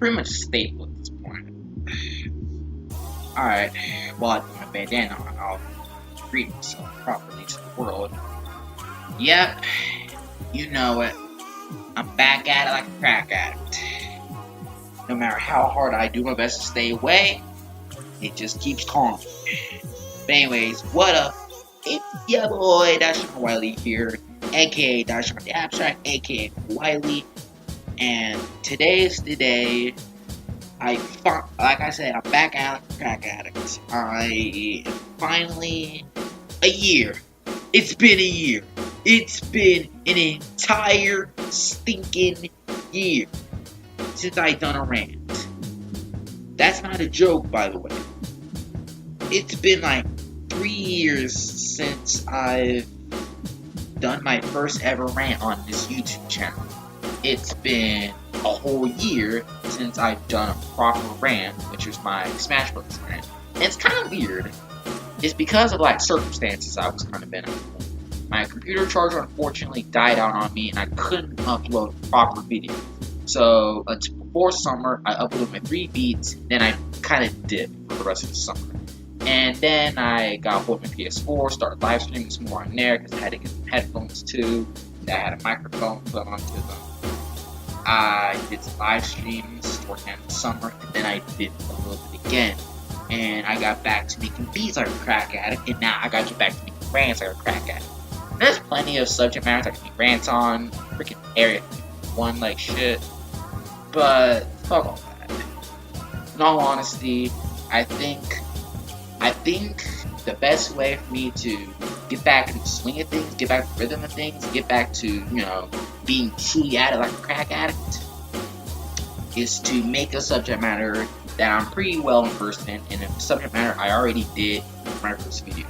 pretty much stable at this point. Alright, well, I put my bandana on, I'll greet myself properly to the world. Yep, you know it. I'm back at it like a crack addict. No matter how hard I do my best to stay away, it just keeps calling. But anyways, what up? It's your boy, Wiley here, aka the Abstract, aka Wiley. And today is the day like I said, I'm back at crack addict. I am finally a year. It's been a year. It's been an entire stinking year since I done a rant. That's not a joke, by the way. It's been like 3 years since I've done my first ever rant on this YouTube channel. It's been a whole year since I've done a proper rant, which was my Smash Bros. Rant. And it's kind of weird. It's because of like circumstances I was kind of in. My computer charger unfortunately died out on me and I couldn't upload proper video. So before summer, I uploaded my 3 beats, then I kind of dipped for the rest of the summer. And then I got hold of my PS4, started live streaming some more on there because I had to get some headphones too. I had a microphone put onto them. I did some live streams towards the end of the summer, and then I did a little bit again. And I got back to making beats like a crack addict, and now I got to get back to making rants like a crack addict. There's plenty of subject matters I can make rants on, freaking area 1 like shit, but fuck all that. In all honesty, I think the best way for me to get back in the swing of things, get back to the rhythm of things, get back to, being truly at it like a crack addict, is to make a subject matter that I'm pretty well versed in, and a subject matter I already did in my first video.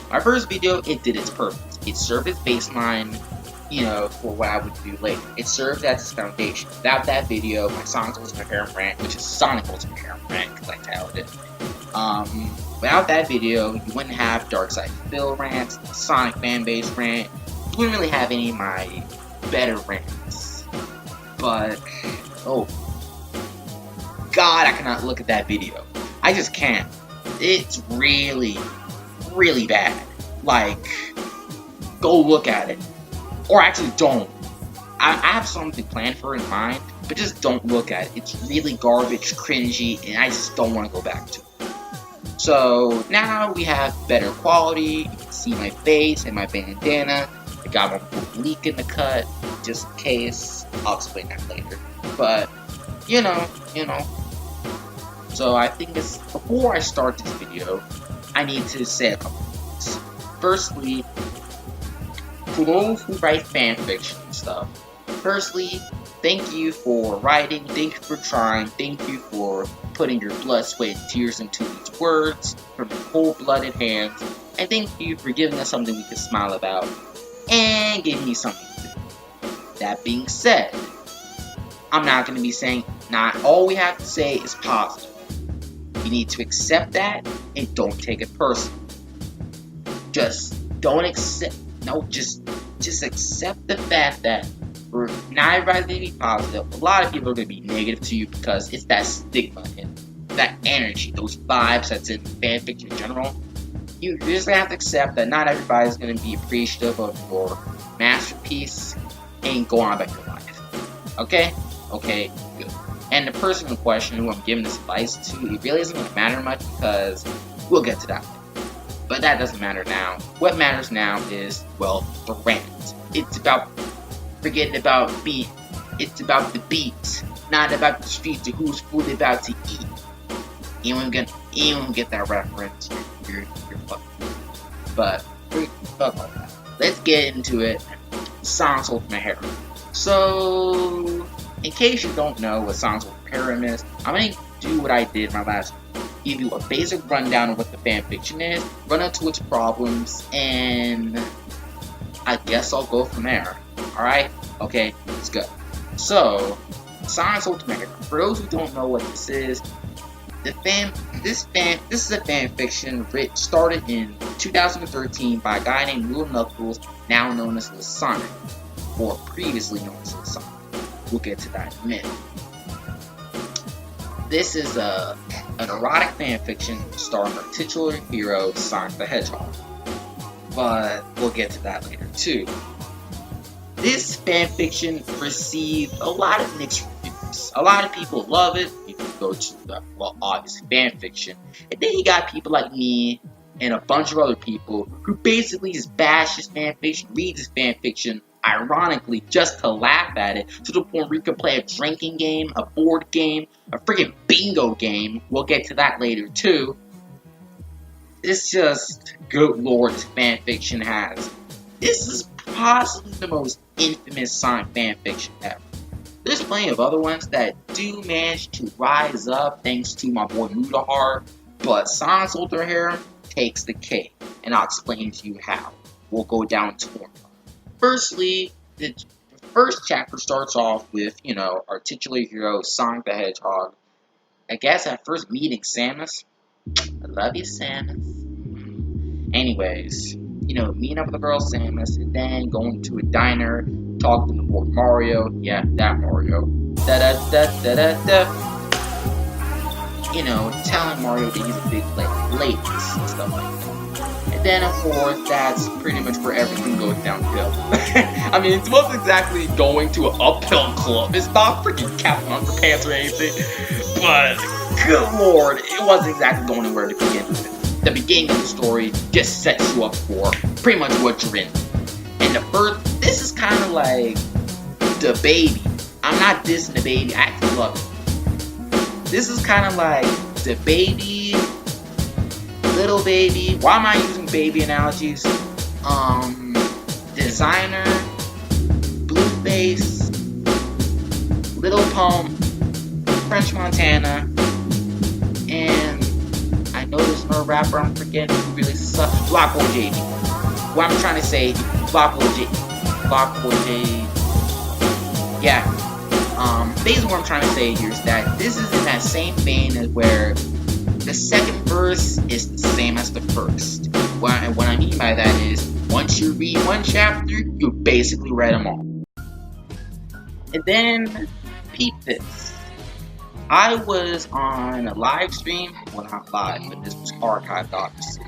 My first video, it did its purpose. It served as baseline, for what I would do later. It served as its foundation. Without that video, my Soniq Ultimate Harem Rant, which is Soniq Ultimate Harem Rant, because I titled it. Without that video, you wouldn't have Dark Side Phil rants, Soniq fanbase rant. You wouldn't really have any of my better rants. But, oh God, I cannot look at that video. I just can't. It's really, really bad. Like, go look at it. Or actually don't. I have something planned for it in mind, but just don't look at it. It's really garbage, cringy, and I just don't want to go back to it. So now we have better quality. You can see my face and my bandana. I got one leak in the cut, just in case. I'll explain that later. But, you know. So I think before I start this video, I need to say a couple things. Firstly, for those who write fanfiction and stuff, thank you for writing, thank you for trying, thank you for putting your blood, sweat, and tears into these words from your cold-blooded hands, and thank you for giving us something we can smile about, and giving me something to do. That being said, I'm not going to be saying, not all we have to say is positive. You need to accept that, and don't take it personally. Just accept the fact that not everybody's going to be positive. A lot of people are going to be negative to you because it's that stigma and that energy, those vibes that's in fanfiction in general. You just have to accept that not everybody's going to be appreciative of your masterpiece and go on about your life. Okay? Okay, good. And the person in question who I'm giving this advice to, it really isn't going to matter much because we'll get to that later. But that doesn't matter now. What matters now is, well, the rant. It's about forgetting about beat. It's about the beats, not about the streets or who's food about to eat. Anyone get that reference? You're fucked. But fuck all that. Let's get into it. Soniq Ultimate Harem. So, in case you don't know what Soniq Ultimate Harem is, I'm gonna do what I did in my last video. Give you a basic rundown of what the fanfiction is, run into its problems, and I guess I'll go from there. Alright? Okay, let's go. So, Soniq Ultimate Harem. For those who don't know what this is, this is a fanfiction started in 2013 by a guy named Lil Knuckles, now known as Lil Soniq, or previously known as Lil Soniq. We'll get to that in a minute. This is an erotic fanfiction starring our titular hero, Sonic the Hedgehog. But we'll get to that later too. This fanfiction received a lot of mixed reviews. A lot of people love it. You can go to the, well, obviously fanfiction. And then you got people like me and a bunch of other people who basically just bash this fanfiction, read this fanfiction, ironically, just to laugh at it, to the point where you can play a drinking game, a board game, a freaking bingo game. We'll get to that later too. It's just, good lord, this fanfiction has. This is possibly the most infamous Sonic fanfiction ever. There's plenty of other ones that do manage to rise up thanks to my boy Mudahar, but Sonic's Ultimate Harem takes the cake, and I'll explain to you how. We'll go down to formula. Firstly, the first chapter starts off with, our titular hero, Sonic the Hedgehog. I guess at first meeting Samus. I love you, Samus. Anyways, meeting up with the girl Samus, and then going to a diner, talking to the boy Mario. Yeah, that Mario. Telling Mario that he's a big ladies and stuff like that. And then, of course, that's pretty much where everything goes downhill. I mean, it wasn't exactly going to an uphill club. It's not freaking Captain Underpants or anything. But, good lord, it wasn't exactly going anywhere to begin with. The beginning of the story just sets you up for pretty much what you're in. And this is kind of like the baby. I'm not dissing the baby, I actually love it. This is kind of like the baby, little baby. Why am I using baby analogies? Designer, Blueface, Little Pump, French Montana, and I know there's no rapper I'm forgetting who really sucks. Blockboy JD. What I'm trying to say, Blockboy JD. Yeah. Basically what I'm trying to say here is that this is in that same vein as where the second verse is the same as the first. And what I mean by that is, once you read one chapter, you basically read them all. And then, peep this. I was on a live stream, well not live, but this was archived obviously,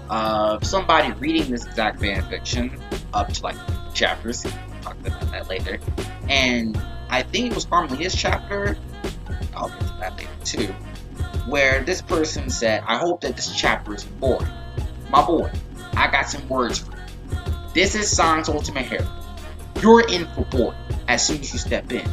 of somebody reading this exact fanfiction, up to chapters. Talk about that later. And I think it was probably his chapter, I'll get to that later too, where this person said, I hope that this chapter is boring. My boy, I got some words for you. This is Sonic's Ultimate Harem. You're in for boring as soon as you step in.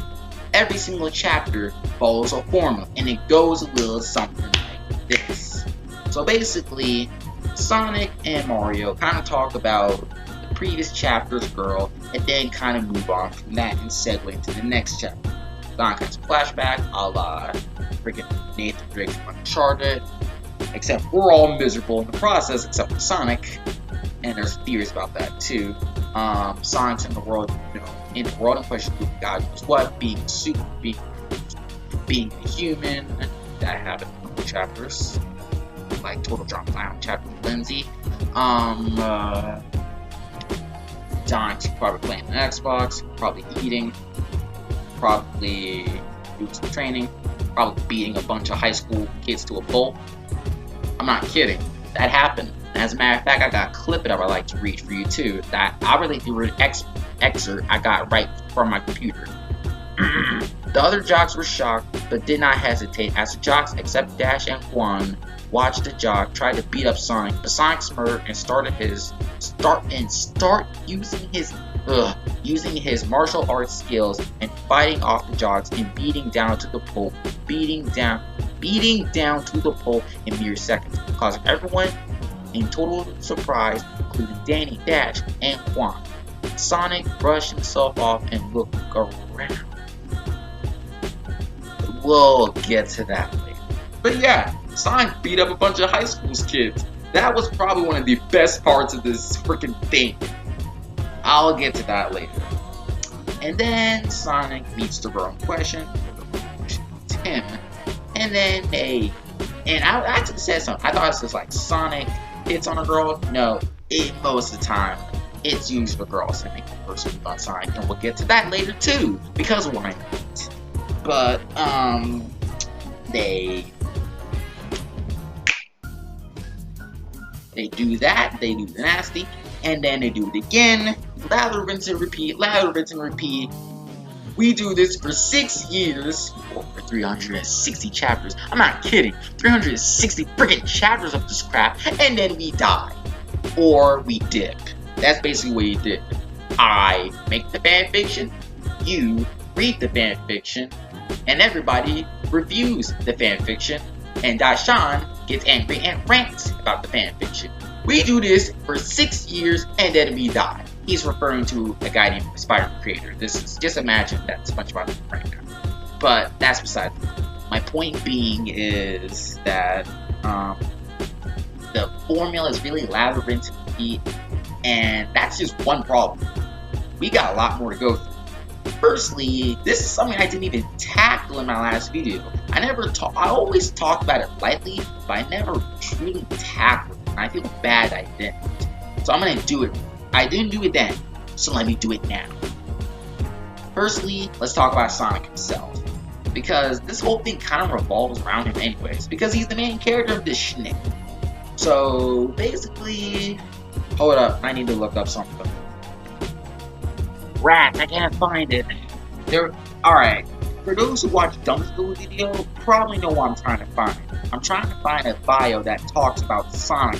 Every single chapter follows a formula, and it goes a little something like this. So basically, Sonic and Mario kind of talk about the previous chapter's girl, and then kind of move on from that and segue into the next chapter. Sonic has a flashback, a la freaking Nathan Drake from Uncharted, except we're all miserable in the process, except for Sonic, and there's theories about that too. Sonic's in the world, in question, God knows what, being super, being a human, that happened in a couple chapters, like Total Drama Clown chapter with Lindsay. Sonic's probably playing an Xbox, probably eating, probably doing some training, probably beating a bunch of high school kids to a pulp. I'm not kidding. That happened. As a matter of fact, I got a clip that I would like to read for you too. That I really do an excerpt I got right from my computer. The other jocks were shocked, but did not hesitate as the jocks, except Dash and Juan, watched the jock try to beat up Sonic. But Sonic smirked and start using his martial arts skills and fighting off the jocks and beating down to the pole in mere seconds, causing everyone in total surprise, including Danny, Dash, and Juan. Sonic brushed himself off and looked around. We'll get to that later. But yeah, Sonic beat up a bunch of high school kids. That was probably one of the best parts of this freaking thing. I'll get to that later. And then Sonic meets the girl in question, Tim, and then and I actually said something. I thought it was like Sonic hits on a girl. No, most of the time, it's usually the girls that make the first move on Sonic, and we'll get to that later too, because why not? But they do that, they do the nasty, and then they do it again. Lather, rinse, and repeat, lather, rinse, and repeat. We do this for 6 years, or for 360 chapters. I'm not kidding. 360 freaking chapters of this crap, and then we die. Or we dip. That's basically what he did. I make the fanfiction, you read the fanfiction, and everybody reviews the fanfiction, and Dashan gets angry and rants about the fanfiction. We do this for 6 years, and then we die. He's referring to a guy named Spider Creator. This is, just imagine that SpongeBob right now. But that's beside the point. My point being is that the formula is really lather, rinse, and repeat, and that's just one problem. We got a lot more to go through. Firstly, this is something I didn't even tackle in my last video. I always talk about it lightly, but I never truly tackled it, and I feel bad I didn't. So I'm gonna do it. I didn't do it then, so let me do it now. Firstly, let's talk about Sonic himself, because this whole thing kind of revolves around him anyways, because he's the main character of this schnick. So basically, hold up, I need to look up something. Rant, I can't find it. Alright, for those who watch Dumb's video, probably know what I'm trying to find. I'm trying to find a bio that talks about Sonic.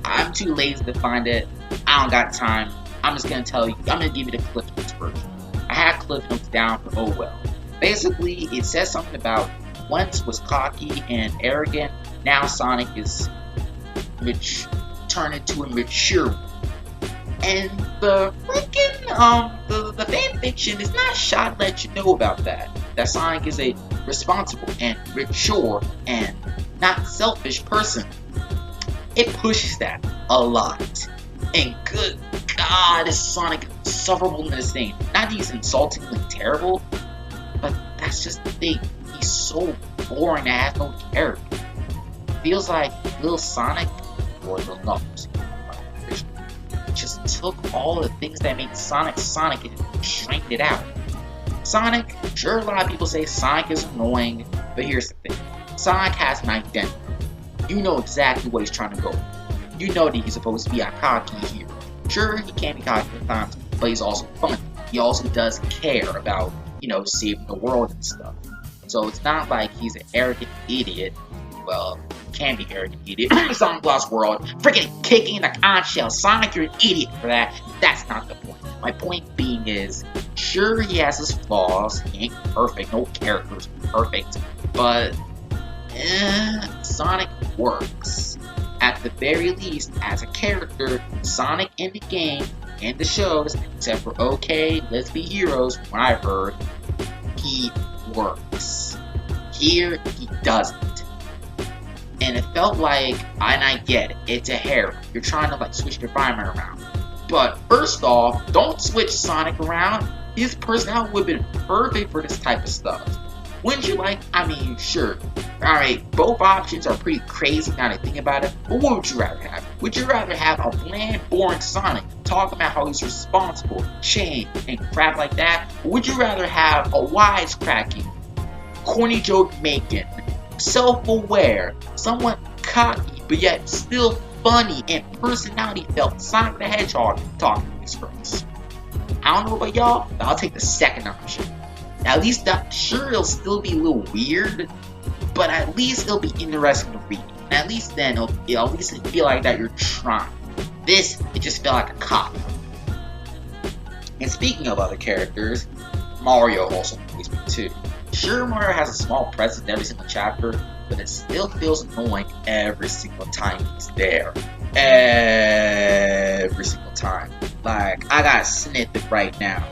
I'm too lazy to find it. I don't got time. I'm just gonna tell you, I'm gonna give you the Cliff Notes version. I had Cliff Notes down for oh well. Basically, it says something about once was cocky and arrogant, now Sonic is turned into a mature one. And the freaking, the fanfiction is not shy to let you know about that. That Sonic is a responsible and mature and not selfish person. It pushes that a lot. And good God, is Sonic insufferable in this thing. Not that he's insultingly terrible, but that's just the thing. He's so boring and has no character. Feels like Lil Sonic, or Lil Knuckles, just took all the things that make Sonic Sonic and straightened it out. Sonic, sure, a lot of people say Sonic is annoying, but here's the thing. Sonic has an identity. You know exactly what he's trying to go for. You know that he's supposed to be a cocky hero. Sure, he can be cocky at times, but he's also fun. He also does care about, saving the world and stuff. So it's not like he's an arrogant idiot. Well, can be arrogant idiot. Sonic Lost World, freaking kicking the conch shell. Sonic, you're an idiot for that. That's not the point. My point being is, sure, he has his flaws. He ain't perfect. No character's perfect. But Sonic works. At the very least, as a character, Sonic in the game and the shows, except for OK, Let's Be Heroes, from what I've heard, he works. Here, he doesn't. And it felt like, and I get it, it's a Harem. You're trying to switch your environment around. But first off, don't switch Sonic around. His personality would have been perfect for this type of stuff. Wouldn't you like? I mean, sure. Alright, both options are pretty crazy now that I think about it, but what would you rather have? Would you rather have a bland, boring Sonic talking about how he's responsible, chain, and crap like that? Or would you rather have a wisecracking, corny joke making, self-aware, somewhat cocky, but yet still funny and personality felt Sonic the Hedgehog talking to these friends? I don't know about y'all, but I'll take the second option. At least sure, it'll still be a little weird, but at least it'll be interesting to read. And at least then, it'll at least feel like that you're trying. This, it just felt like a cop. And speaking of other characters, Mario also annoys me too. Sure, Mario has a small presence in every single chapter, but it still feels annoying every single time he's there. Every single time. Like, I got a snippet right now.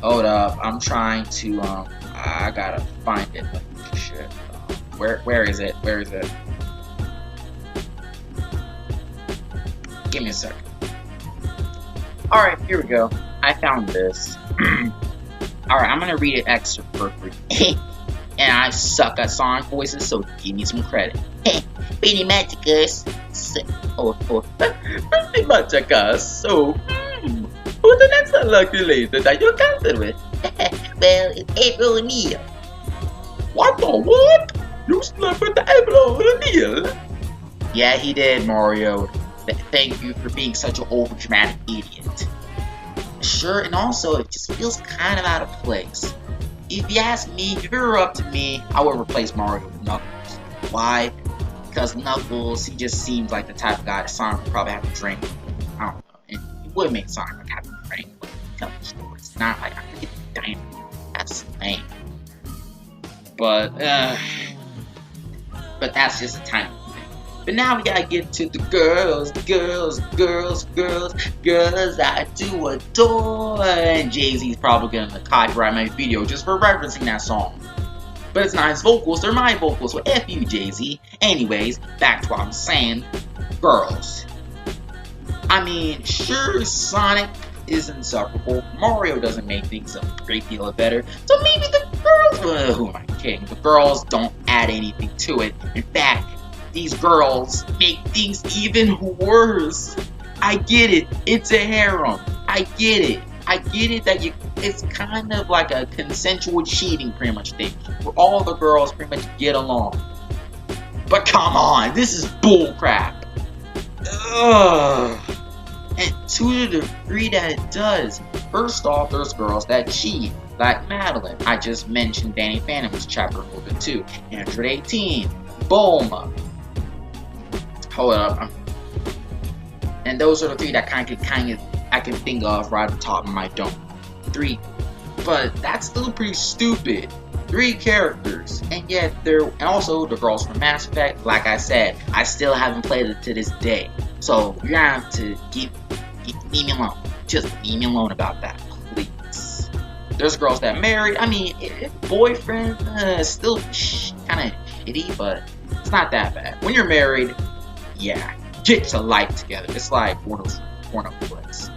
Hold up, I'm trying to, I gotta find it, like, shit. Where is it? Where is it? Give me a second. Alright, here we go. I found this. Alright, I'm gonna read it excerpt for free. And I suck at Sonic voices, so give me some credit. Pretty Magicus. Pretty Magicus. So, who's the next unlucky laser that you're cancelled with? Well, it's April O'Neil. What the what? You slept with the April O'Neil? Yeah, he did, Mario. Thank you for being such an overdramatic idiot. Sure, and also, it just feels kind of out of place. If you ask me, if it were up to me, I would replace Mario with Knuckles. Why? Because Knuckles, he just seems like the type of guy that Sonic would probably have to drink. I don't know. And it would make Sonic like have to drink, but tell the story. It's not like I'm gonna get diamond. That's lame. But that's just a tiny thing. But now we gotta get to the girls I do adore. And Jay-Z's probably gonna copyright my video just for referencing that song. But it's not his vocals, they're my vocals, so F you, Jay-Z. Anyways, back to what I'm saying. Girls. I mean, sure, Sonic is insufferable. Mario doesn't make things a great deal better. So maybe the girls, who am I kidding? The girls don't add anything to it. In fact, these girls make things even worse. I get it. It's a harem. I get it. I get it that it's kind of like a consensual cheating pretty much thing, where all the girls pretty much get along. But come on, this is bullcrap. Ugh. And to the degree that it does, first off, there's girls that cheat, like Madeline. I just mentioned Danny Phantom's chapter a little bit too. 118, Bulma. Hold up. And those are the three that kind of I can think of right at the top of my dome. 3, but that's still pretty stupid. 3 characters, and yet and also the girls from Mass Effect. Like I said, I still haven't played it to this day, so you're gonna have to leave me alone. Just leave me alone about that, please. There's girls that married. I mean, boyfriend still kind of shitty, but it's not that bad. When you're married, yeah, get your life together. It's like one of those porno flicks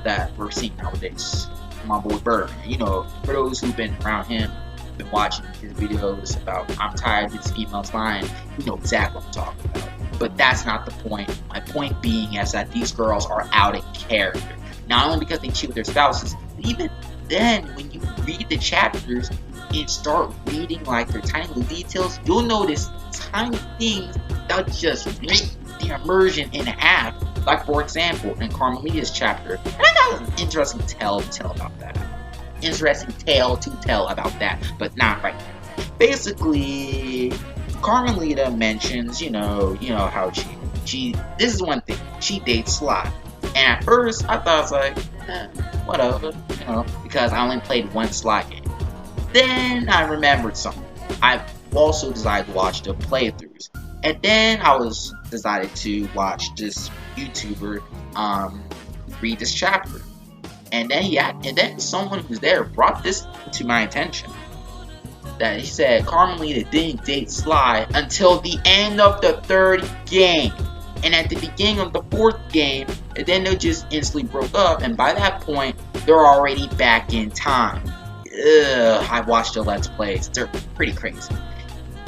that we're seeing nowadays. My boy Birdman, you know, for those who've been around him, been watching his videos about I'm tired of these females lying, you know exactly what I'm talking about. But that's not the point. My point being is that these girls are out of character. Not only because they cheat with their spouses, but even then, when you read the chapters and start reading like their tiny little details, you'll notice tiny things that just rip the immersion in half. Like, for example, in Carmelita's chapter, and I got an interesting tale to tell about that. But not right now. Basically, Carmelita mentions, you know how she this is one thing, she dates Sly. And at first, I thought, I was like, whatever, because I only played one Sly game. Then I remembered something. I also decided to watch the playthroughs. And then I decided to watch this YouTuber read this chapter. And then someone who was there brought this to my attention. That he said Carmelita didn't date Sly until the end of the 3rd game. And at the beginning of the 4th game, and then they just instantly broke up, and by that point, they're already back in time. Ugh, I watched the Let's Plays. They're pretty crazy.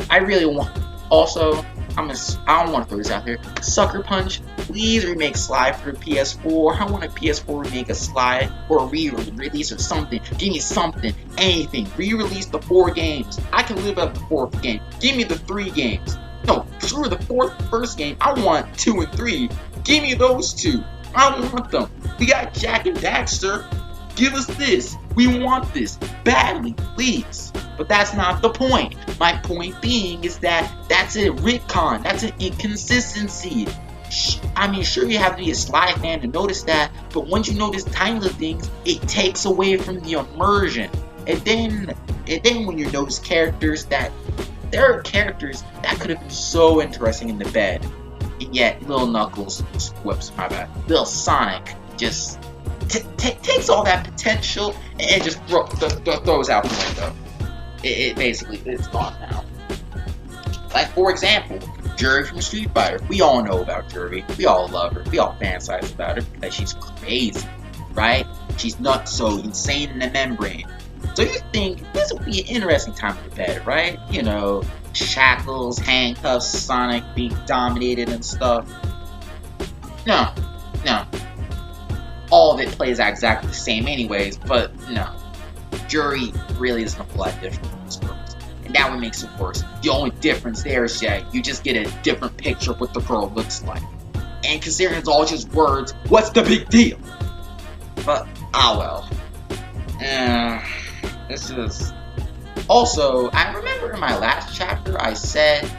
I really want... Also, I don't want to throw this out here. Sucker Punch, please remake Sly for the PS4. I want a PS4 remake of Sly, or a re-release or something. Give me something, anything. Re-release the 4 games. I can live up the 4th game. Give me the 3 games. No, sure, the first game. I want 2 and 3. Give me those 2. I want them. We got Jack and Daxter. Give us this. We want this badly, please. But that's not the point. My point being is that that's a retcon. That's an inconsistency. I mean, sure, you have to be a Sly fan to notice that, but once you notice tiny little things, it takes away from the immersion. And then when you notice characters that there are characters that could have been so interesting in the bed, and yet Lil Knuckles, whoops, my bad, Lil Soniq just takes all that potential and just throws out the window. It basically is gone now. Like, for example, Jury from Street Fighter. We all know about Jury. We all love her. We all fantasize about her because she's crazy, right? She's not so insane in the membrane. So you think this would be an interesting time for bed, right? Shackles, handcuffs, Sonic being dominated and stuff. No. All of it plays out exactly the same anyways, but no. Jury really isn't a whole lot different from these girls. And that what makes it worse. The only difference there is that you just get a different picture of what the girl looks like. And considering it's all just words, what's the big deal? But, well. This is... Also, I remember in my last chapter, I said...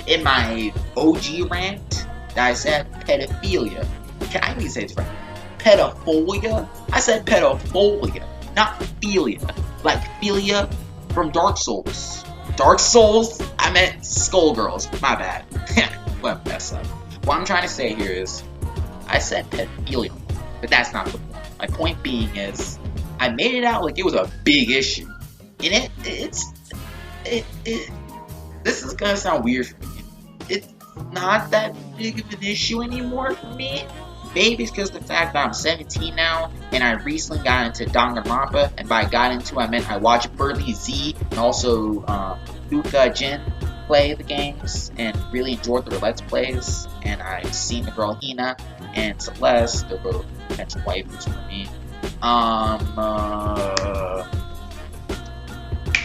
in my OG rant, that I said pedophilia. Can I even say this right? Pedophilia? I said pedophilia, not philia. Like philia from Dark Souls. Dark Souls? I meant Skullgirls. My bad. What a mess up. What I'm trying to say here is, I said pedophilia, but that's not the point. My point being is, I made it out like it was a big issue. And this is gonna sound weird for me. It's not that big of an issue anymore for me. Maybe it's because of the fact that I'm 17 now, and I recently got into Danganronpa, and by got into I meant I watched Burly Z and also Luca Jin play the games, and really enjoyed their Let's Plays, and I've seen the girl Hina and Celeste, they're both potential waifus for me.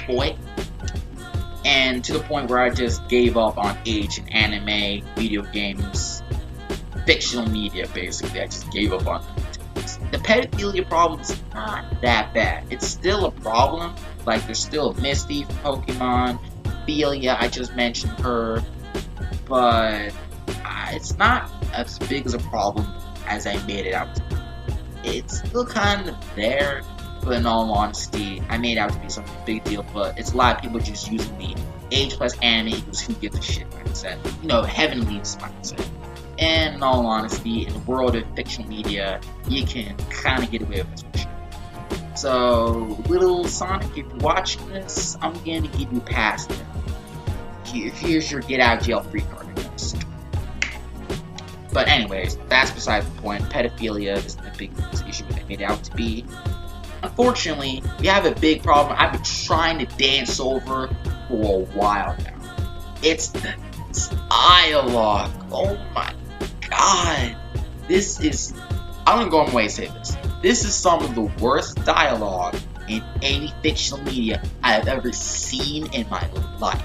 Boy. And to the point where I just gave up on age in anime, video games, fictional media, basically. I just gave up on it. The pedophilia problem is not that bad. It's still a problem. Like, there's still Misty from Pokemon, Philia, I just mentioned her, but it's not as big as a problem as I made it out to be. It's still kind of there, but in all honesty, I made it out to be something big deal, but it's a lot of people just using the age plus anime equals who gives a shit mindset. You know, heavenly mindset. And in all honesty, in the world of fictional media, you can kind of get away with this shit. So, Lil Soniq, if you're watching this, I'm going to give you a pass there. Here's your get out of jail free card, I guess. But anyways, that's beside the point. Pedophilia isn't a big issue that made it out to be. Unfortunately, we have a big problem I've been trying to dance over for a while now. It's the dialogue. Oh my god. This is... I'm gonna go on my way to say this. This is some of the worst dialogue in any fictional media I have ever seen in my life.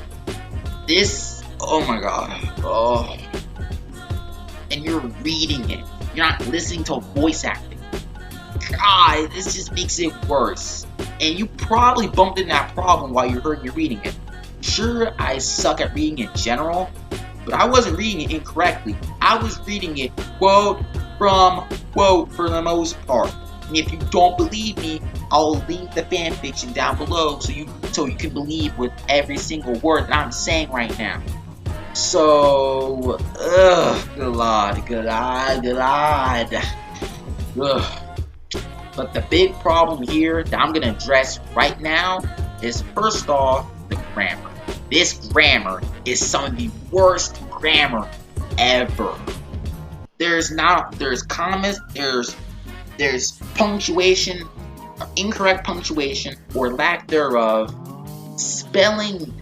This... Oh my god. Oh. And you're reading it. You're not listening to voice acting. God, this just makes it worse. And you probably bumped into that problem while you're reading it. Sure, I suck at reading in general, but I wasn't reading it incorrectly. I was reading it quote from quote for the most part. And if you don't believe me, I'll link the fanfiction down below so you can believe with every single word that I'm saying right now. So, good lord, good lord. Ugh. But the big problem here that I'm going to address right now is, first off, the grammar. This grammar is some of the worst grammar ever. There's commas, there's punctuation, incorrect punctuation, or lack thereof, spelling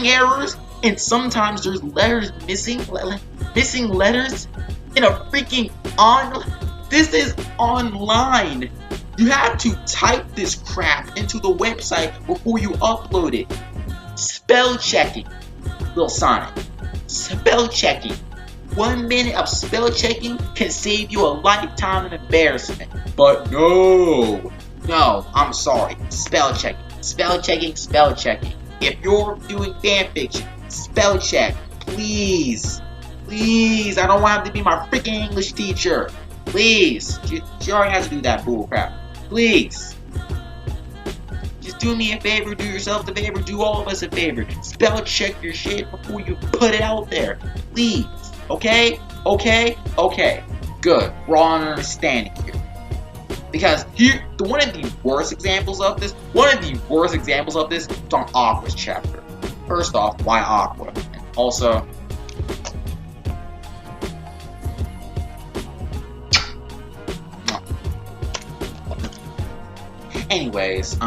errors, and sometimes there's letters missing letters in a freaking This is online. You have to type this crap into the website before you upload it. Spell checking, Lil Soniq. Spell checking. 1 minute of spell checking can save you a lifetime of embarrassment. But no, I'm sorry. Spell checking. Spell checking, spell checking. If you're doing fanfiction, spell check. Please. Please, I don't want him to be my freaking English teacher. Please. She already has to do that bull crap. Please. Just do me a favor, do yourself a favor, do all of us a favor. Spell check your shit before you put it out there. Please. Okay? Okay? Okay. Good. We're all on understanding here. Because here, one of the worst examples of this is on Aqua's chapter. First off, why Aqua? And also, anyways,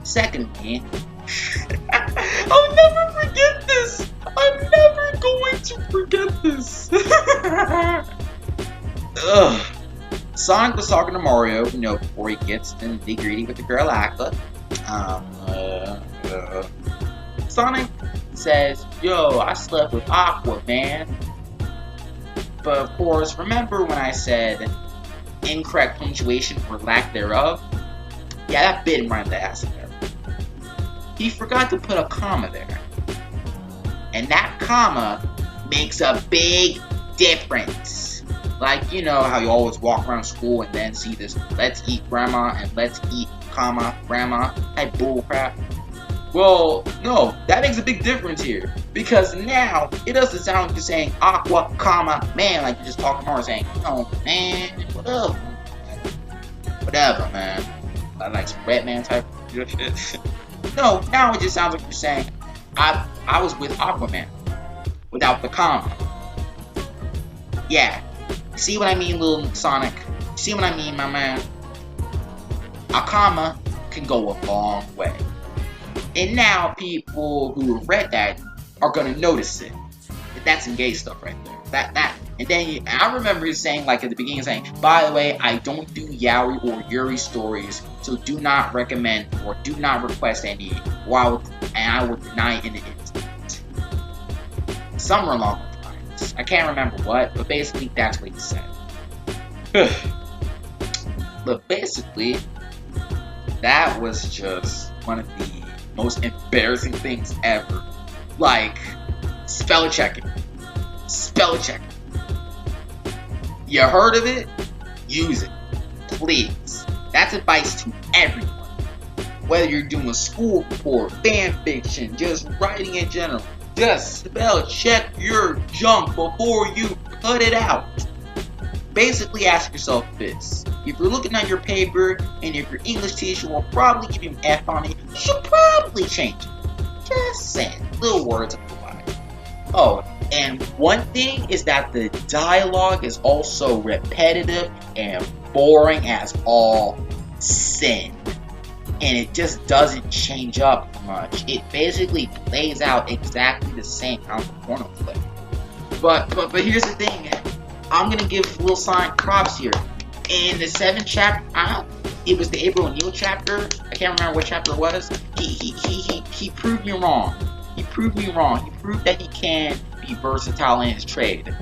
secondly, I'll never forget this. I'm never going to forget this. Ugh. Sonic was talking to Mario, before he gets in the greedy with the girl Aqua. Sonic says, "Yo, I slept with Aqua, man." But of course, remember when I said incorrect punctuation or lack thereof? Yeah, that bit him right in the ass there. He forgot to put a comma there. And that comma makes a big difference. Like, how you always walk around school and then see this "let's eat grandma" and "let's eat, grandma" type bullcrap. Well, no, that makes a big difference here. Because now, it doesn't sound like you're saying Aqua, man, like you're just talking more saying, "Oh, man, whatever, man." Like some Red Man type shit. No, now it just sounds like you're saying, I was with Aquaman. Without the comma. Yeah. See what I mean, Lil Sonic? See what I mean, my man? A comma can go a long way. And now people who have read that are gonna notice it. That's some gay stuff right there. And then I remember saying, like at the beginning, saying, "By the way, I don't do yaoi or yuri stories, so do not recommend or do not request any, I will deny in the instant." Somewhere along the lines. I can't remember what, but basically that's what he said. But basically, that was just one of the most embarrassing things ever. Like, spell checking. Spell checking. You heard of it? Use it. Please. That's advice to everyone. Whether you're doing a school report, fan fiction, just writing in general. Just spell check your junk before you put it out. Basically ask yourself this. If you're looking at your paper, and if your English teacher will probably give you an F on it, you should probably change it. Just saying. Little words of advice. Oh, and one thing is that the dialogue is also repetitive and boring as all sin. And it just doesn't change up much. It basically plays out exactly the same as the porno flick. But here's the thing. I'm gonna give Lil Soniq props here. In the 7th chapter, it was the April O'Neil chapter. I can't remember what chapter it was. He proved me wrong. He proved me wrong. He proved that he can be versatile in his trade.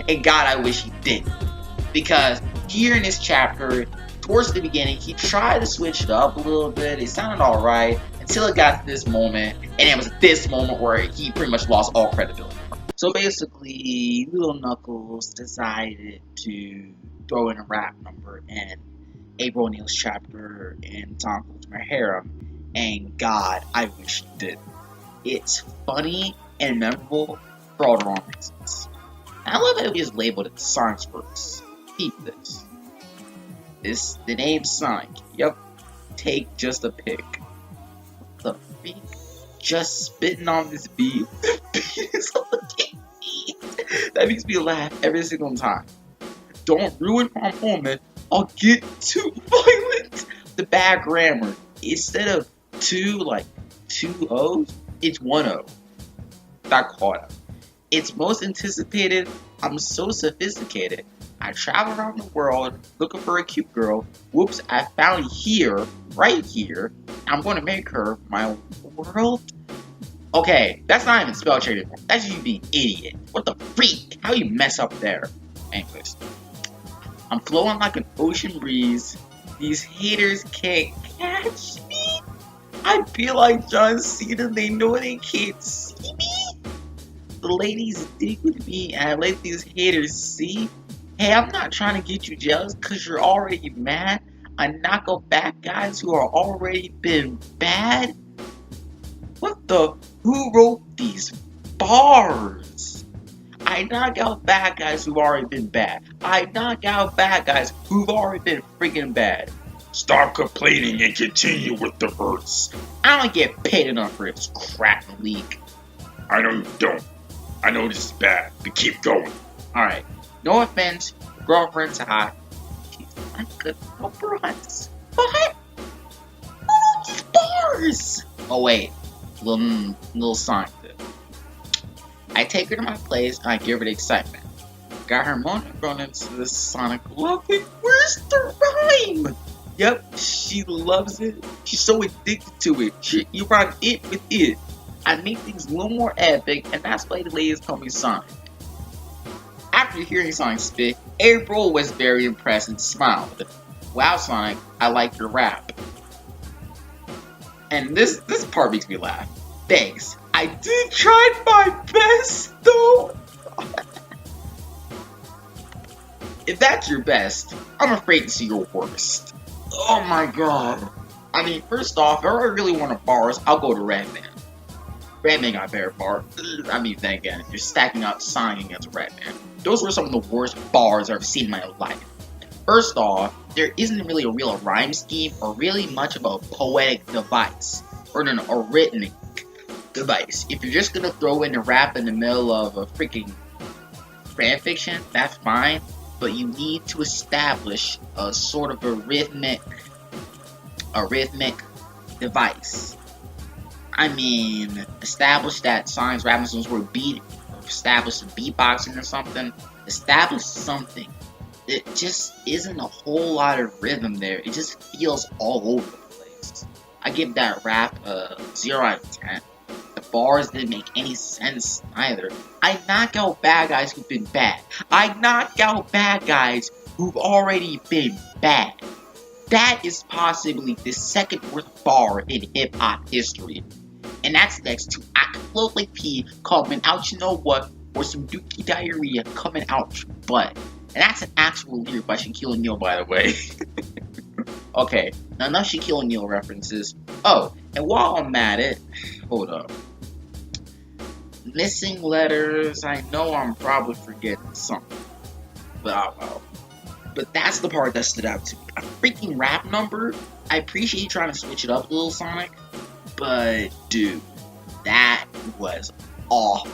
And God, I wish he didn't. Because here in this chapter, towards the beginning, he tried to switch it up a little bit. It sounded alright until it got to this moment. And it was at this moment where he pretty much lost all credibility. So basically, Lil Knuckles decided to throw in a rap number in April O'Neil's chapter in Tom Cruise's Harem. And God, I wish he did. It's funny and memorable for all the wrong reasons. I love that it was labeled as Sonic's verse. Keep this. The name Sonic. Yep. Take just a pic. What the freak? Just spitting on this beat. That makes me laugh every single time. Don't ruin my moment. I'll get too violent. The bad grammar. Instead of two O's, it's one O. Got caught up. It's most anticipated. I'm so sophisticated. I travel around the world looking for a cute girl. Whoops, I found here, right here. I'm going to make her my world. Okay, that's not even spell check anymore. That's you being idiot. What the freak? How you mess up there? Anyways, I'm flowing like an ocean breeze. These haters can't catch me. I feel like John Cena. They know they can't see me. The ladies dig with me, and I let these haters see. Hey, I'm not trying to get you jealous because you're already mad. I knock out bad guys who are already been bad. What the? Who wrote these bars? I knock out bad guys who've already been bad. I knock out bad guys who've already been freaking bad. Stop complaining and continue with the verse. I don't get paid enough for this crap league. I know you don't. I know this is bad, but keep going. Alright, no offense, your girlfriend's hot. She's like a bronze. What? Stars! Oh wait, Lil Soniq did. I take her to my place and I give her the excitement. got her moaning thrown into the Sonic loving. Where's the rhyme? Yep, she loves it. She's so addicted to it. You rhyme it with it. I make things a little more epic, and that's why the ladies call me Sonic. After hearing Sonic spit, April was very impressed and smiled. Wow, Sonic, I like your rap. And this part makes me laugh. Thanks. I did try my best, though. If that's your best, I'm afraid to see your worst. Oh my god. I mean, first off, if I really want to bars, I'll go to Redman. Redman got better bars. I mean, then again, you're stacking up Sonic against Redman. Those were some of the worst bars I've ever seen in my life. First off, there isn't really a real rhyme scheme or really much of a poetic device or a rhythmic device. If you're just gonna throw in a rap in the middle of a freaking fanfiction, that's fine, but you need to establish a sort of a rhythmic device. I mean, establish that Sonic's rapping songs were beat, or establish some beatboxing or something. Establish something. It just isn't a whole lot of rhythm there. It just feels all over the place. I give that rap a 0 out of 10. The bars didn't make any sense either. I knock out bad guys who've been bad. I knock out bad guys who've already been bad. That is possibly the second worst bar in hip-hop history. And that's next to I Can Float Like Pee coming out you know what, or some dookie diarrhea coming out your butt. And that's an actual lyric by Shaquille O'Neal, by the way. Okay, now enough Shaquille O'Neal references. Oh, and while I'm at it, hold up. Missing letters, I know I'm probably forgetting something. But oh well. But that's the part that stood out to me. A freaking rap number? I appreciate you trying to switch it up, Lil Sonic. But, dude, that was awful.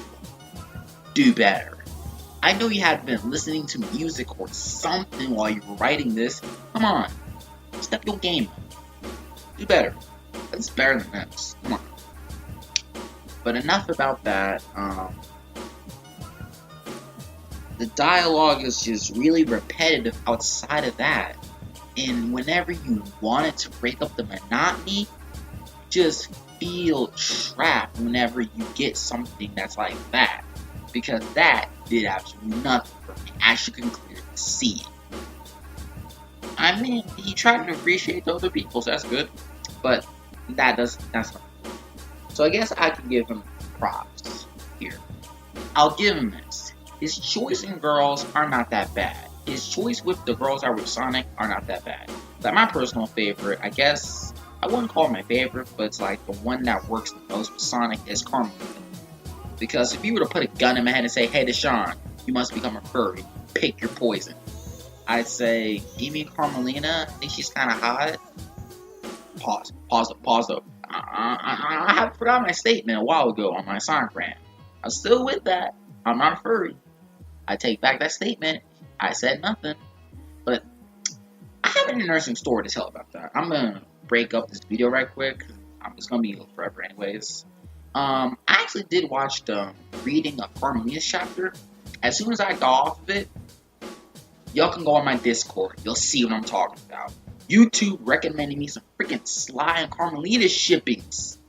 Do better. I know you had been listening to music or something while you were writing this. Come on. Step your game up. Do better. That's better than this. Come on. But enough about that. The dialogue is just really repetitive outside of that. And whenever you wanted to break up the monotony, just feel trapped whenever you get something that's like that. Because that did absolutely nothing for me, as you can clearly see. I mean, he tried to appreciate the other people, so that's good. But that's not good. So I guess I can give him props here. I'll give him this. His choice in girls are not that bad. His choice with the girls that were with Sonic are not that bad. But my personal favorite, I guess, I wouldn't call it my favorite, but it's like the one that works the most with Sonic is Carmelita. Because if you were to put a gun in my head and say, hey Deshaun, you must become a furry, pick your poison, I'd say, give me Carmelita, I think she's kind of hot. Pause up. I have forgot my statement a while ago on my Sonic rant. I'm still with that. I'm not a furry. I take back that statement. I said nothing. But I have an interesting story to tell about that. I'm going to break up this video right quick. It's going to be forever anyways. I actually did watch the reading of Carmelita's chapter. As soon as I got off of it, y'all can go on my Discord. You'll see what I'm talking about. YouTube recommended me some freaking Sly and Carmelita shippings.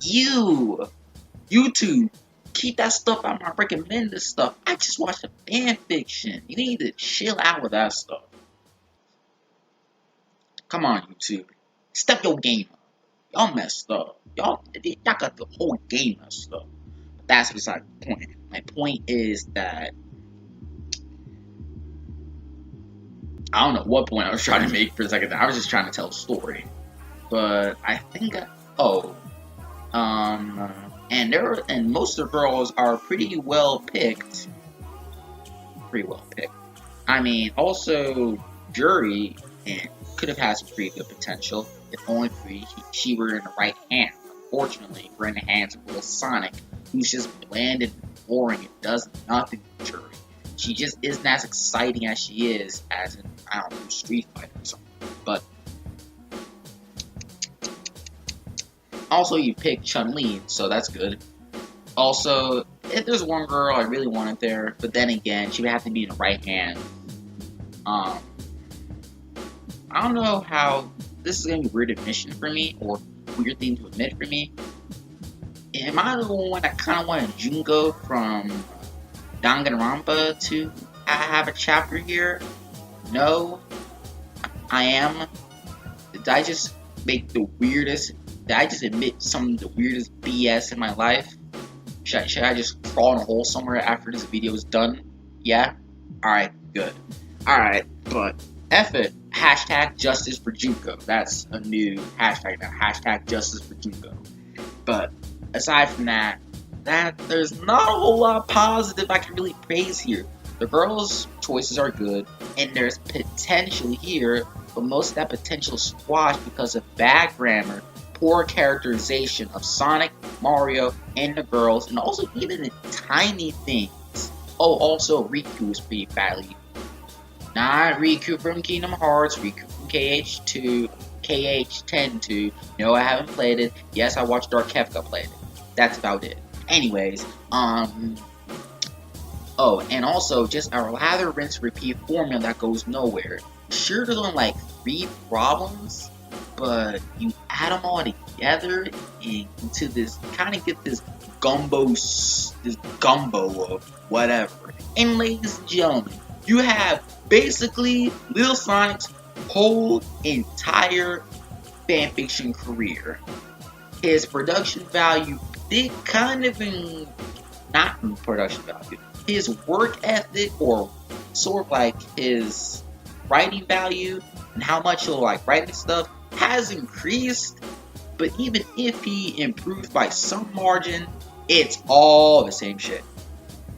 YouTube, keep that stuff out of my recommended stuff. I just watched a fan fiction. You need to chill out with that stuff. Come on, YouTube. Step your game up. Y'all messed up. Y'all got the whole game messed up. But that's beside the point. My point is that I don't know what point I was trying to make for a second. I was just trying to tell a story. But I think and most of the girls are pretty well picked. I mean, also Jury and could have had some pretty good potential if only she were in the right hands. Unfortunately, we're in the hands of Lil Sonic, who's just bland and boring and does nothing with Jury. She just isn't as exciting as she is as in, I don't know, Street Fighter or something. But also, you picked Chun-Li, so that's good. Also, if there's one girl I really wanted there, but then again, she would have to be in the right hand. I don't know how this is gonna be a weird admission for me, or weird thing to admit for me. Am I the one that kind of wanted Junko from Danganronpa to have a chapter here? No, I am. Did I just make the weirdest? Did I just admit some of the weirdest BS in my life? Should I just crawl in a hole somewhere after this video is done? Yeah? Alright, good. Alright, but F it. Hashtag justice for Junko. That's a new hashtag now. Hashtag justice for Junko. But aside from that, there's not a whole lot of positive I can really praise here. The girls' choices are good, and there's potential here, but most of that potential is squashed because of bad grammar, poor characterization of Sonic, Mario, and the girls, and also even the tiny things. Oh, also Riku is pretty badly. Not Riku from Kingdom Hearts, Riku from KH10 No, I haven't played it. Yes, I watched Dark Kefka play it. That's about it. Anyways, oh, and also just a lather, rinse, repeat formula that goes nowhere. Sure, there's only like 3 problems, but you add them all together into this, kind of get this gumbo of whatever. And ladies and gentlemen, you have basically Lil Soniq's whole entire fanfiction career. His production value did kind of not in production value. His work ethic, or sort of like his writing value and how much he'll like writing stuff, has increased. But even if he improved by some margin, it's all the same shit.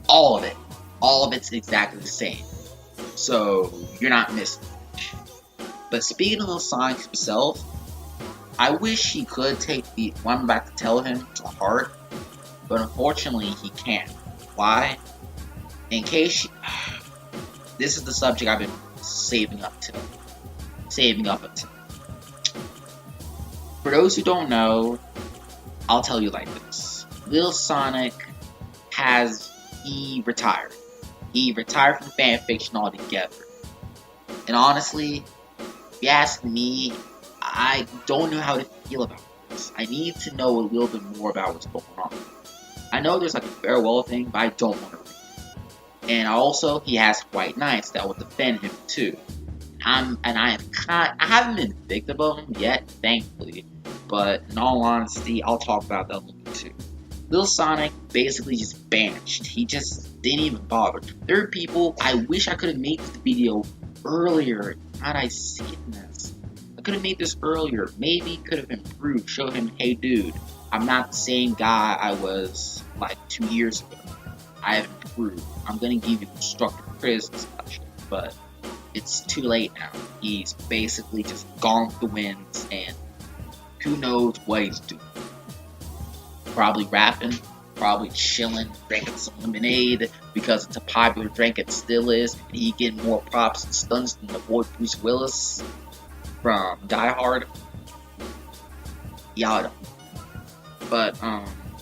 All of it. All of it's exactly the same. So you're not missing much. But speaking of Lil Soniq himself, I wish he could take what I'm about to tell him to heart, but unfortunately he can't. Why? In case this is the subject I've been saving up until. For those who don't know, I'll tell you like this. Lil Soniq he retired. He retired from fanfiction altogether. And honestly, if you ask me, I don't know how to feel about this. I need to know a little bit more about what's going on. I know there's like a farewell thing, but I don't want to read it. And also, he has White Knights that will defend him too. I haven't been victim of him yet, thankfully. But in all honesty, I'll talk about that a little bit too. Lil Soniq basically just vanished. He just didn't even bother. There are people, I wish I could have made this video earlier. How'd I see this? I could have made this earlier. Maybe could have improved. Show him, hey dude, I'm not the same guy I was like 2 years ago. I have improved. I'm gonna give you constructive criticism, but it's too late now. He's basically just gone with the winds, and who knows what he's doing. Probably rapping, probably chilling, drinking some lemonade because it's a popular drink. It still is. And he getting more props and stunts than the boy Bruce Willis from Die Hard. Y'all don't. But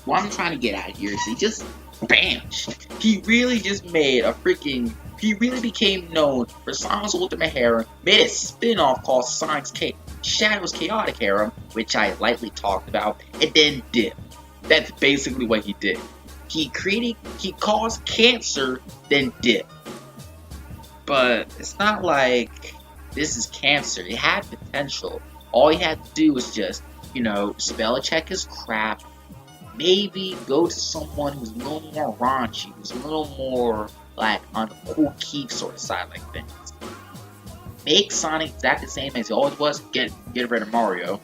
what I'm trying to get at here is he just vanished. He really just made a freaking. He really became known for Sonic's Ultimate Harem, made a spin-off called Sonic's Shadow's Chaotic Harem, which I lightly talked about, and then dipped. That's basically what he did. He caused cancer, then dipped. But it's not like this is cancer. It had potential. All he had to do was just, spell check his crap. Maybe go to someone who's a little more raunchy, who's a little more like on the cool keep sort of side like things. Make Sonic exactly the same as he always was. Get rid of Mario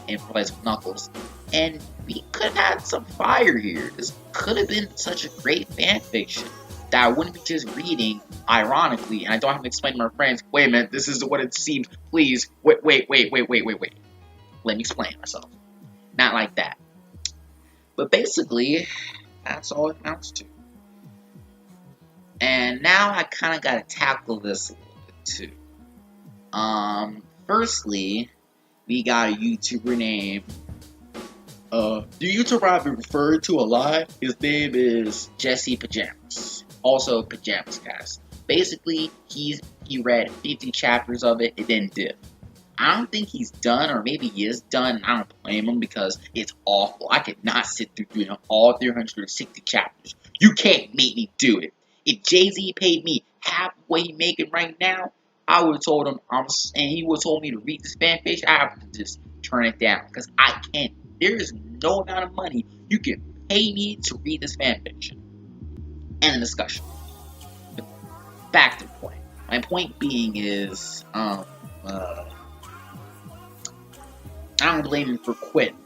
and replace with Knuckles. And we could have had some fire here. This could have been such a great fanfiction that I wouldn't be just reading ironically, and I don't have to explain to my friends, wait a minute, this is what it seems, please, wait. Let me explain myself. Not like that. But basically, that's all it amounts to. And now I kind of got to tackle this a little bit too. Firstly, we got a YouTuber named The YouTuber I've been referred to a lot, his name is Jesse Pajamas. Also Pajamas Cast. Basically, he read 50 chapters of it and then did. I don't think he's done, or maybe he is done. I don't blame him because it's awful. I could not sit through all 360 chapters. You can't make me do it. If Jay-Z paid me half what he's making right now, I would have told him, and he would have told me to read this fanfiction, I have to just turn it down because I can't. There is no amount of money you can pay me to read this fanfiction. End of discussion. But back to the point. My point being is, I don't blame him for quitting.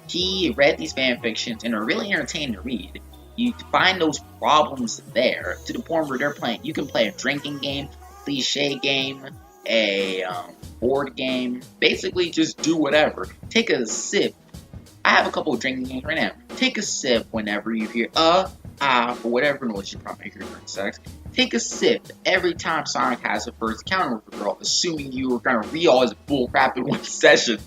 He read these fanfictions and are really entertaining to read. You find those problems there to the point where you can play a drinking game, cliche game, a board game, basically just do whatever. Take a sip. I have a couple of drinking games right now. Take a sip whenever you hear or whatever noise you probably hear during sex. Take a sip every time Sonic has a first encounter with a girl, assuming you were gonna read all his bullcrap in one session.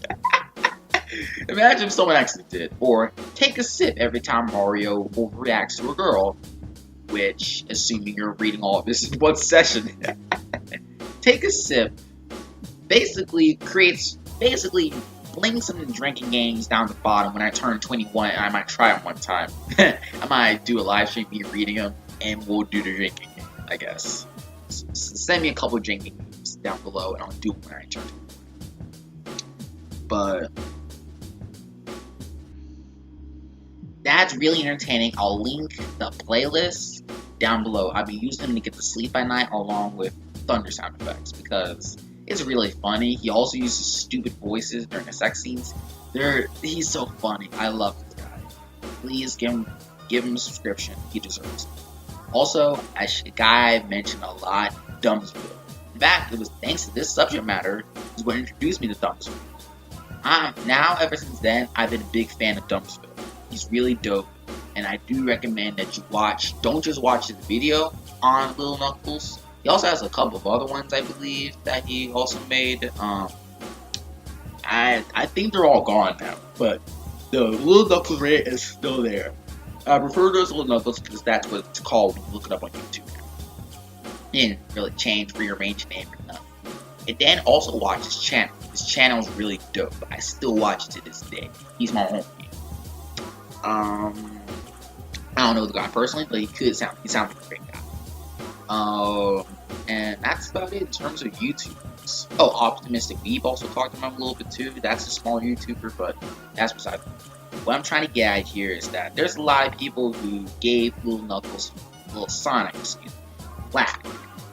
Imagine if someone actually did. Or take a sip every time Mario overreacts to a girl, which, assuming you're reading all of this in one session. Take a sip basically blinks some drinking games down the bottom. When I turn 21, I might try it one time. I might do a live stream, me reading them, and we'll do the drinking game, I guess. So send me a couple of drinking games down below, and I'll do them when I turn 21. But that's really entertaining. I'll link the playlist down below. I'll be using them to get to sleep at night along with thunder sound effects because it's really funny. He also uses stupid voices during the sex scenes. He's so funny. I love this guy. Please give him a subscription. He deserves it. Also, a guy I've mentioned a lot, Dumbsville. In fact, it was thanks to this subject matter is what introduced me to Dumbsville. Now, ever since then, I've been a big fan of Dumbsville. He's really dope, and I do recommend that you don't just watch his video on Lil Knuckles. He also has a couple of other ones, I believe, that he also made. I think they're all gone now, but the Lil Knuckles rant is still there. I refer to it as Lil Knuckles because that's what it's called when you look it up on YouTube now. He didn't really rearrange the name or nothing. And then also watch his channel. His channel is really dope. I still watch it to this day. He's my homie. I don't know the guy personally, but he sounds like a great guy. And that's about it in terms of YouTubers. Oh, Optimistic Weeb also talked about him a little bit too. That's a small YouTuber, but that's beside the point. What I'm trying to get at here is that there's a lot of people who gave Lil Soniq, whack.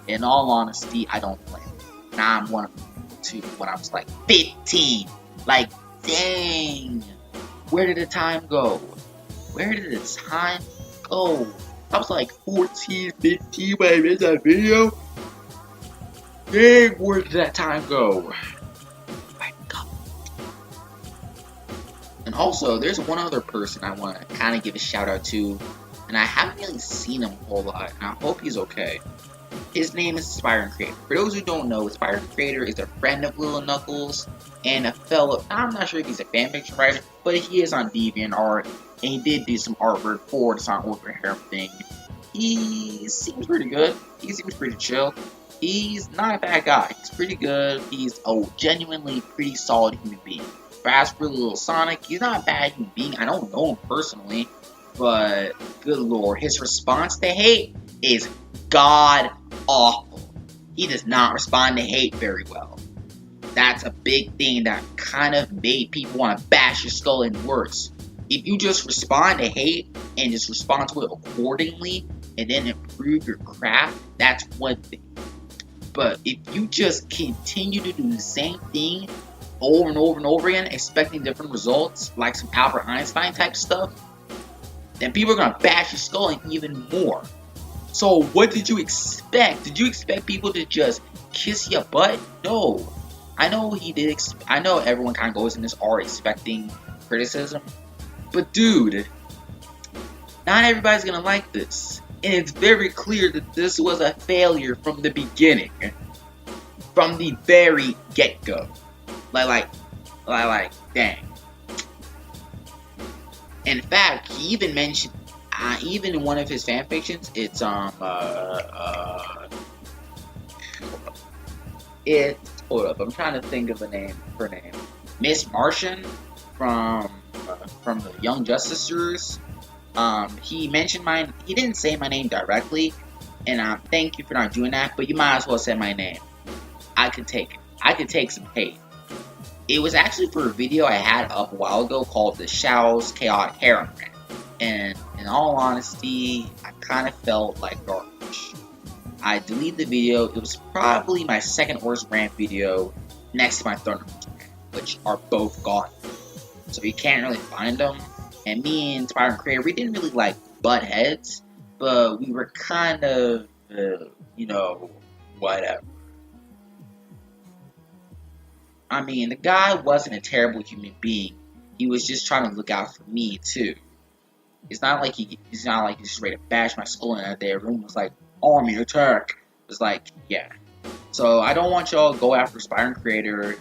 In all honesty, I don't blame him. Now I'm one of them too when I was like 15. Like, dang. Where did the time go? Where did the time go? I was like 14, 15 when I made that video. Dang, where did that time go? My God. And also, there's one other person I want to kind of give a shout out to, and I haven't really seen him a whole lot, and I hope he's okay. His name is Aspiring Creator. For those who don't know, Aspiring Creator is a friend of Lil Knuckles and a fellow. I'm not sure if he's a fanfiction writer, but he is on DeviantArt, and he did do some artwork for the Sonic Harem thing. He seems pretty good. He seems pretty chill. He's not a bad guy. He's pretty good. He's a genuinely pretty solid human being. But as for Lil Soniq, he's not a bad human being. I don't know him personally, but good lord, his response to hate is god awful. He does not respond to hate very well. That's a big thing that kind of made people want to bash your skull in words. If you just respond to hate and just respond to it accordingly and then improve your craft, that's one thing. But if you just continue to do the same thing over and over and over again, expecting different results, like some Albert Einstein type stuff, then people are going to bash your skull in even more. So what did you expect? Did you expect people to just kiss your butt? No. I know he did. I know everyone kind of goes in this art expecting criticism. But dude, not everybody's going to like this. And it's very clear that this was a failure from the beginning. From the very get-go. Like, dang. In fact, he even mentioned, even in one of his fan fictions, hold up, I'm trying to think of her name, Miss Martian from the Young Justicers. He mentioned mine. He didn't say my name directly, and thank you for not doing that. But you might as well say my name. I could take it. I could take some hate. It was actually for a video I had up a while ago called the Shao's Chaotic Harem Rant. And in all honesty, I kind of felt like garbage. I deleted the video. It was probably my second worst rant video next to my Thunderbolts rant, which are both gone. So you can't really find them. And me and Inspiring Creator, we didn't really like butt heads, but we were kind of, whatever. I mean, the guy wasn't a terrible human being. He was just trying to look out for me too. It's not like he's just ready to bash my skull in that day. Everyone was like, "Army attack!" It was like, yeah. So I don't want y'all to go after Aspiring Creator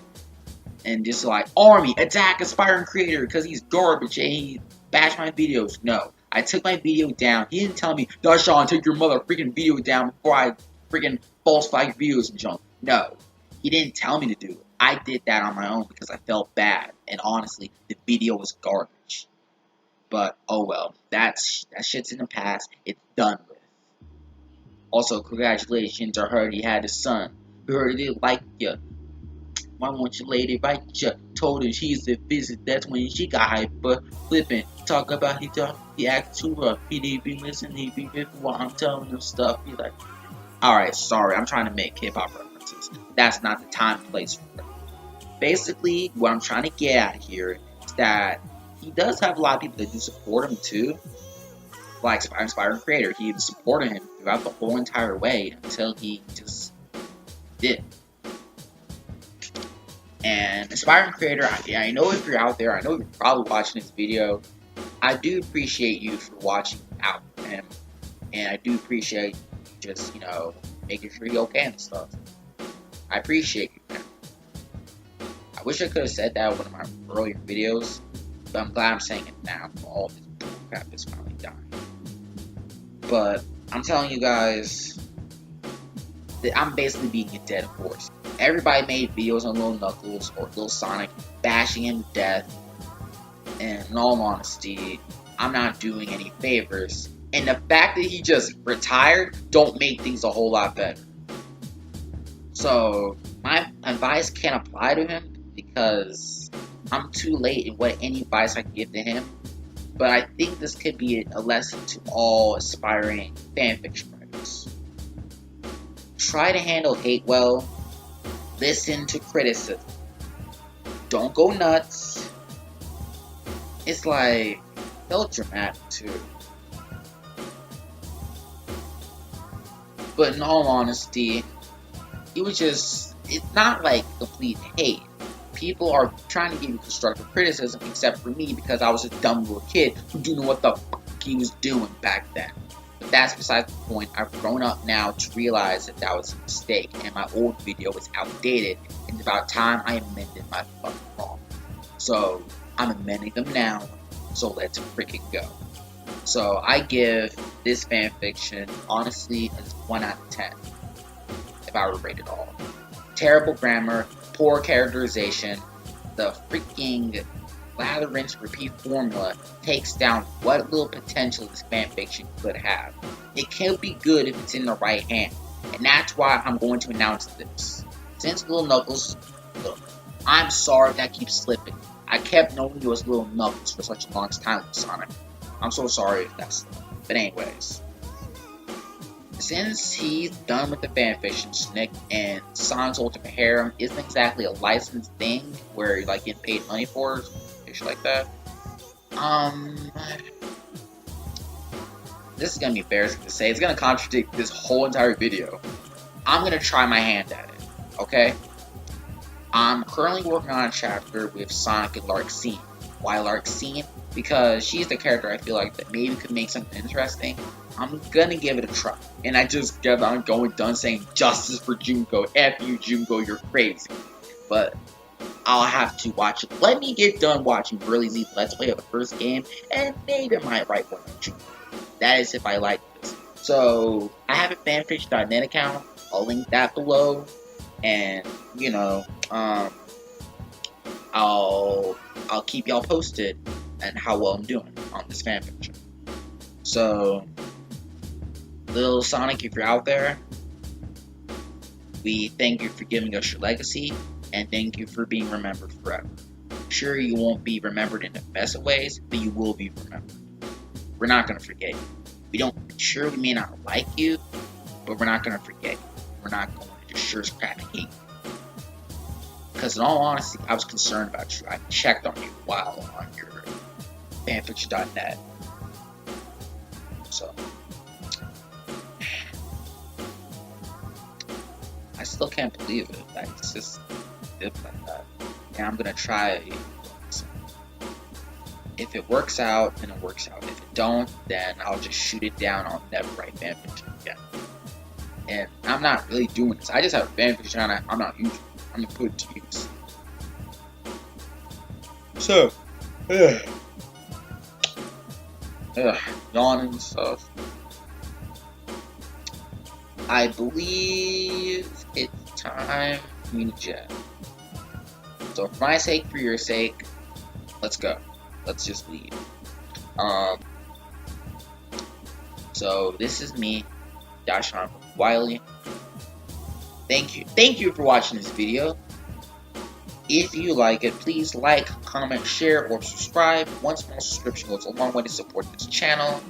and just like, "Army attack Aspiring Creator" because he's garbage and he bashed my videos. No, I took my video down. He didn't tell me, "Dashawn, take your mother freaking video down before I freaking falsify your videos and junk." No, he didn't tell me to do it. I did that on my own because I felt bad, and honestly, the video was garbage. But oh well, that shit's in the past. It's done with. Also, congratulations! I heard he had a son. We heard he didn't like you. Why won't your lady write you? Told her she's a visit. That's when she got hyper flipping. Talk about he acts too rough. He didn't be listening. He be with while I'm telling him stuff. He like, alright, sorry, I'm trying to make hip hop references. That's not the time and place for it. Basically, what I'm trying to get at here is that he does have a lot of people that do support him too. Like Inspiring Creator, he supported him throughout the whole entire way until he just did. And Inspiring Creator, I know if you're out there, I know you're probably watching this video. I do appreciate you for watching out for him, and I do appreciate just making sure you're okay and stuff. I appreciate you, man. I wish I could have said that in one of my earlier videos, but I'm glad I'm saying it now for all this crap is finally done. But I'm telling you guys that I'm basically being a dead horse. Everybody made videos on Lil Knuckles or Lil Soniq bashing him to death, and in all honesty, I'm not doing any favors. And the fact that he just retired don't make things a whole lot better. So my advice can't apply to him because I'm too late in what any advice I can give to him. But I think this could be a lesson to all aspiring fanfiction writers. Try to handle hate well. Listen to criticism. Don't go nuts. It's like, felt dramatic too. But in all honesty, it's not like complete hate. People are trying to give you constructive criticism, except for me, because I was a dumb little kid who didn't know what the fuck he was doing back then. But that's besides the point. I've grown up now to realize that was a mistake, and my old video was outdated, and it's about time I amended my fucking wrong. So, I'm amending them now, so let's freaking go. So, I give this fanfiction, honestly, a 1 out of 10, if I were to rate it all. Terrible grammar, poor characterization, the freaking lather, rinse, repeat formula takes down what little potential this fanfiction could have. It can be good if it's in the right hand, and that's why I'm going to announce this. Since Lil Knuckles, look, I'm sorry that keeps slipping. I kept knowing you as Lil Knuckles for such a long time, Sonic. I'm so sorry if that's slipped. But anyways, since he's done with the fanfiction, Soniq and Sonic's Ultimate Harem isn't exactly a licensed thing where you're like getting paid money for it, shit like that. This is gonna be embarrassing to say. It's gonna contradict this whole entire video. I'm gonna try my hand at it, okay? I'm currently working on a chapter with Soniq and Larxene. Why Larxene? Because she's the character I feel like that maybe could make something interesting. I'm gonna give it a try. And I just kept on done saying justice for Junko. F you, Junko, you're crazy. But I'll have to watch it. Let me get done watching Burly Z's Let's Play of the first game, and maybe I might write one or two. That is if I like this. So, I have a fanfiction.net account. I'll link that below. And, you know, I'll keep y'all posted on how well I'm doing on this fanfiction. So, Lil Soniq, if you're out there, we thank you for giving us your legacy, and thank you for being remembered forever. Sure, you won't be remembered in the best of ways, but you will be remembered. We're not gonna forget you. We may not like you, but we're not gonna forget you. We're not going to just sure as crap hate you. Because in all honesty, I was concerned about you. I checked on you while on your fanfiction.net. So, I still can't believe it. Like, it's just different like that. And I'm gonna try it. If it works out, then it works out. If it don't, then I'll just shoot it down. I'll never write fanfiction again. And I'm not really doing this. I just have a fanfiction and I'm not using it. I'm gonna put it to use. So, yawning and stuff. I believe it's time for me to jet. So for my sake, for your sake, let's go. Let's just leave. So this is me, Dashan with Wiley. Thank you for watching this video. If you like it, please like, comment, share, or subscribe. One small subscription goes a long way to support this channel.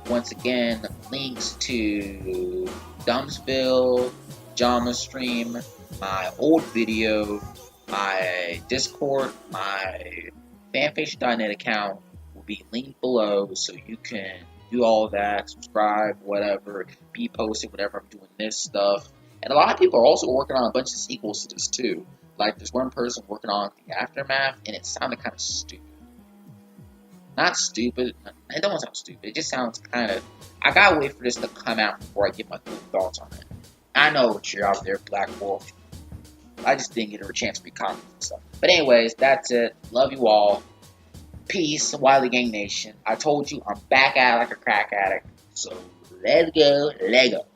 Once again, links to Dumbsville, Jama Stream, my old video, my Discord, my fanfiction.net account will be linked below, so you can do all of that, subscribe, whatever, be posted whenever I'm doing this stuff. And a lot of people are also working on a bunch of sequels to this too. Like, there's one person working on the Aftermath, and it sounded kind of stupid. Not stupid. It don't sound stupid. It just sounds kind of... I gotta wait for this to come out before I get my full thoughts on it. I know what you're out there, Black Wolf. I just didn't get a chance to read comments and stuff. But anyways, that's it. Love you all. Peace, Wiley Gang Nation. I told you, I'm back at it like a crack addict. So, let's go, Lego.